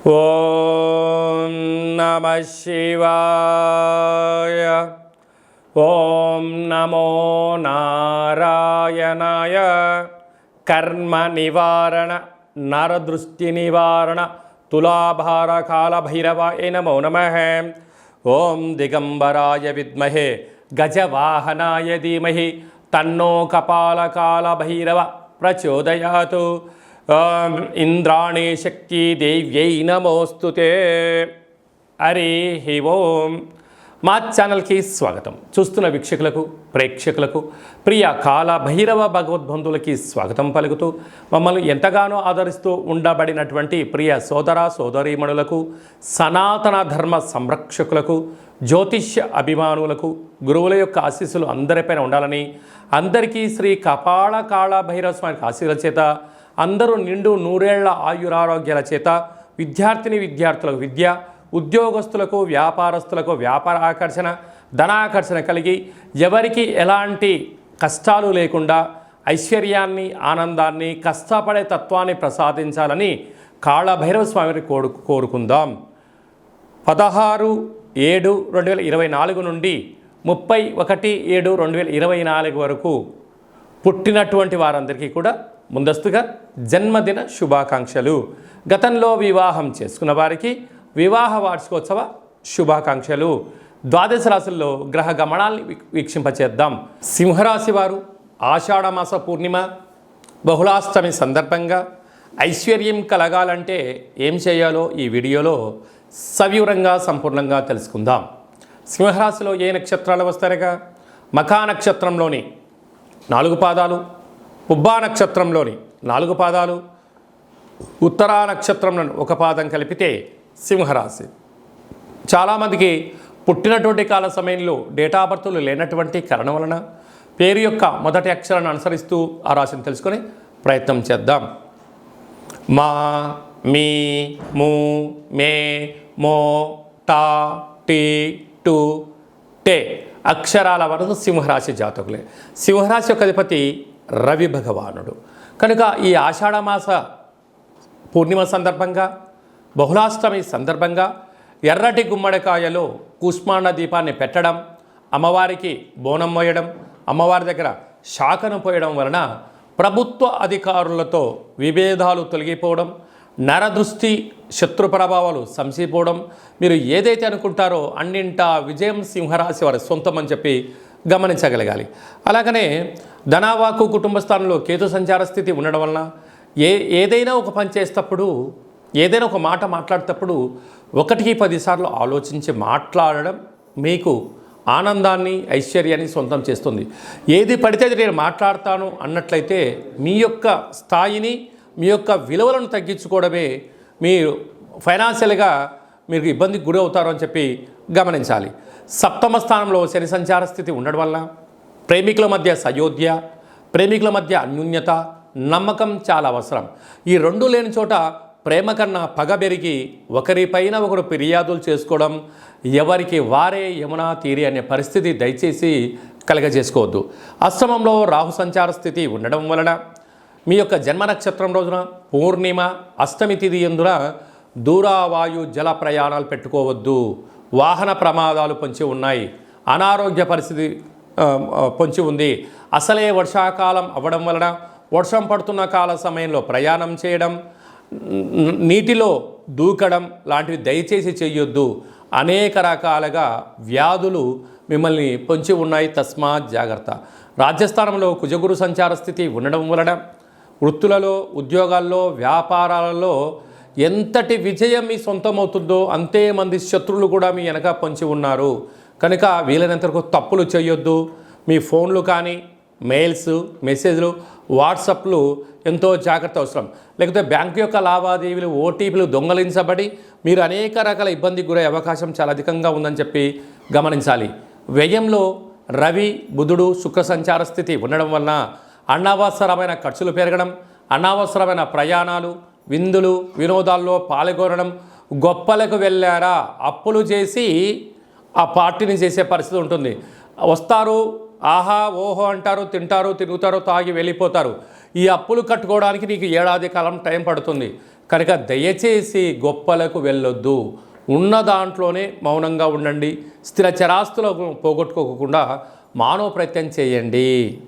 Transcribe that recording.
ఓం నమః శివాయ. ఓం నమో నారాయణాయ. కర్మ నివారణ నరదృష్టి నివారణ తులాభార కాల భైరవాయ నమో నమః. ఓం దిగంబరాయ విద్మహే గజవాహనాయ ధీమహి తన్నో కపాలకాల భైరవ ప్రచోదయాతు. ఇంద్రాణి శక్తి దేవ్యై నమోస్తుతే. హరి ఓం. మా ఛానల్కి స్వాగతం. చూస్తున్న వీక్షకులకు ప్రేక్షకులకు ప్రియ కాల భైరవ భగవద్బంధువులకి స్వాగతం పలుకుతూ మమ్మల్ని ఎంతగానో ఆదరిస్తూ ఉండబడినటువంటి ప్రియ సోదర సోదరీమణులకు, సనాతన ధర్మ సంరక్షకులకు, జ్యోతిష్య అభిమానులకు గురువుల యొక్క ఆశీస్సులు అందరిపైన ఉండాలని, అందరికీ శ్రీ కపాల కాళ భైరవ స్వామి ఆశీర్వాద చేత అందరూ నిండు నూరేళ్ల ఆయురారోగ్యాల చేత విద్యార్థులకు విద్య, ఉద్యోగస్తులకు వ్యాపారస్తులకు వ్యాపార ఆకర్షణ, ధనాకర్షణ కలిగి ఎవరికి ఎలాంటి కష్టాలు లేకుండా ఐశ్వర్యాన్ని, ఆనందాన్ని, కష్టపడే తత్వాన్ని ప్రసాదించాలని కాళభైరవ స్వామిని కోరుకుందాం. 16/7/2024 నుండి 31/7/2024 వరకు పుట్టినటువంటి వారందరికీ కూడా ముందస్తుగా జన్మదిన శుభాకాంక్షలు. గతంలో వివాహం చేసుకున్న వారికి వివాహ వార్షికోత్సవ శుభాకాంక్షలు. ద్వాదశ రాశుల్లో గ్రహ గమనాల్ని వీక్షింపచేద్దాం. సింహరాశి వారు ఆషాఢమాస పూర్ణిమ బహుళాష్టమి సందర్భంగా ఐశ్వర్యం కలగాలంటే ఏం చేయాలో ఈ వీడియోలో సవివరంగా సంపూర్ణంగా తెలుసుకుందాం. సింహరాశిలో ఏ నక్షత్రాలు వస్తారుగా? మఖా నక్షత్రంలోని 4 పాదాలు, పుబ్బా నక్షత్రంలోని 4 పాదాలు, ఉత్తరా నక్షత్రంలోని 1 పాదం కలిపితే సింహరాశి. చాలామందికి పుట్టినటువంటి కాల సమయంలో డేటా బర్త్లు లేనటువంటి కారణం వలన పేరు యొక్క మొదటి అక్షరాన్ని అనుసరిస్తూ ఆ రాశిని తెలుసుకొని ప్రయత్నం చేద్దాం. మా, మీ, ము, మే, మో, టా, టీ, టు, టే అక్షరాల వరకు సింహరాశి జాతకులే. సింహరాశి యొక్క అధిపతి రవి భగవానుడు. కనుక ఈ ఆషాఢమాస పూర్ణిమ సందర్భంగా, బహుళాష్టమి సందర్భంగా ఎర్రటి గుమ్మడికాయలో కూష్మాండ దీపాన్ని పెట్టడం, అమ్మవారికి బోనం మోయడం, అమ్మవారి దగ్గర శాఖను పోయడం వలన ప్రభుత్వ అధికారులతో విభేదాలు తొలగిపోవడం, నరదృష్టి శత్రు ప్రభావాలు సంసిపోవడం, మీరు ఏదైతే అనుకుంటారో అన్నింటా విజయం సింహరాశి వారి సొంతం అని చెప్పి గమనించగలగాలి. అలాగనే ధనావాకు కుటుంబ స్థానంలో కేతు సంచార స్థితి ఉండడం వలన ఏదైనా ఒక పని చేసేటప్పుడు, ఏదైనా ఒక మాట మాట్లాడేటప్పుడు 1కి 10 సార్లు ఆలోచించి మాట్లాడడం మీకు ఆనందాన్ని, ఐశ్వర్యాన్ని సొంతం చేస్తుంది. ఏది పడితే అది నేను మాట్లాడతాను అన్నట్లయితే మీ యొక్క స్థాయిని, మీ యొక్క విలువలను తగ్గించుకోవడమే మీరు ఫైనాన్షియల్గా మీరు ఇబ్బందికి గురి అవుతారు అని చెప్పి గమనించాలి. సప్తమ స్థానంలో శని సంచార స్థితి ఉండడం వల్ల ప్రేమికుల మధ్య సయోధ్య, ప్రేమికుల మధ్య అన్యోన్యత, నమ్మకం చాలా అవసరం. ఈ 2 లేని చోట ప్రేమ కన్నా పగ పెరిగి ఒకరిపైన ఒకరు ఫిర్యాదులు చేసుకోవడం, ఎవరికి వారే యమునా తీరి అనే పరిస్థితి దయచేసి కలగజేసుకోవద్దు. అష్టమంలో రాహు సంచార స్థితి ఉండడం వలన మీ యొక్క జన్మ నక్షత్రం రోజున పూర్ణిమ, అష్టమి తిథి ఎందున దూరావాయు జల ప్రయాణాలు పెట్టుకోవద్దు. వాహన ప్రమాదాలు పొంచి ఉన్నాయి, అనారోగ్య పరిస్థితి పొంచి ఉంది. అసలే వర్షాకాలం అవ్వడం వలన వర్షం పడుతున్న కాల సమయంలో ప్రయాణం చేయడం, నీటిలో దూకడం లాంటివి దయచేసి చేయొద్దు. అనేక రకాలుగా వ్యాధులు మిమ్మల్ని పొంచి ఉన్నాయి, తస్మాత్ జాగ్రత్త. రాజ్యస్థానంలో కుజగురు సంచార స్థితి ఉండడం వలన వృత్తులలో, ఉద్యోగాల్లో, వ్యాపారాలలో ఎంతటి విజయం మీ సొంతమవుతుందో అంతే మంది శత్రువులు కూడా మీ వెనక పొంచి ఉన్నారు. కనుక వీలైనంతవరకు తప్పులు చేయొద్దు. మీ ఫోన్లు కానీ, మెయిల్స్, మెసేజ్లు, వాట్సాప్లు ఎంతో జాగ్రత్త అవసరం. లేకపోతే బ్యాంకు యొక్క లావాదేవీలు, ఓటీపీలు దొంగలించబడి మీరు అనేక రకాల ఇబ్బందికి గురయ్యే అవకాశం చాలా అధికంగా ఉందని చెప్పి గమనించాలి. వ్యయంలో రవి, బుధుడు, శుక్ర సంచార స్థితి ఉండడం వలన అనవసరమైన ఖర్చులు పెరగడం, అనవసరమైన ప్రయాణాలు, విందులు, వినోదాల్లో పాల్గొనడం, గొప్పలకు వెళ్ళారా అప్పులు చేసి ఆ పార్టీని చేసే పరిస్థితి ఉంటుంది. వస్తారు, ఆహా ఓహో అంటారు, తింటారు, తిరుగుతారు, తాగి వెళ్ళిపోతారు. ఈ అప్పులు కట్టుకోవడానికి నీకు 7 కాలం టైం పడుతుంది. కనుక దయచేసి గొప్పలకు వెళ్ళొద్దు, ఉన్న దాంట్లోనే మౌనంగా ఉండండి. స్థిర చరాస్తులను పోగొట్టుకోకుండా మానవ ప్రయత్నం చేయండి.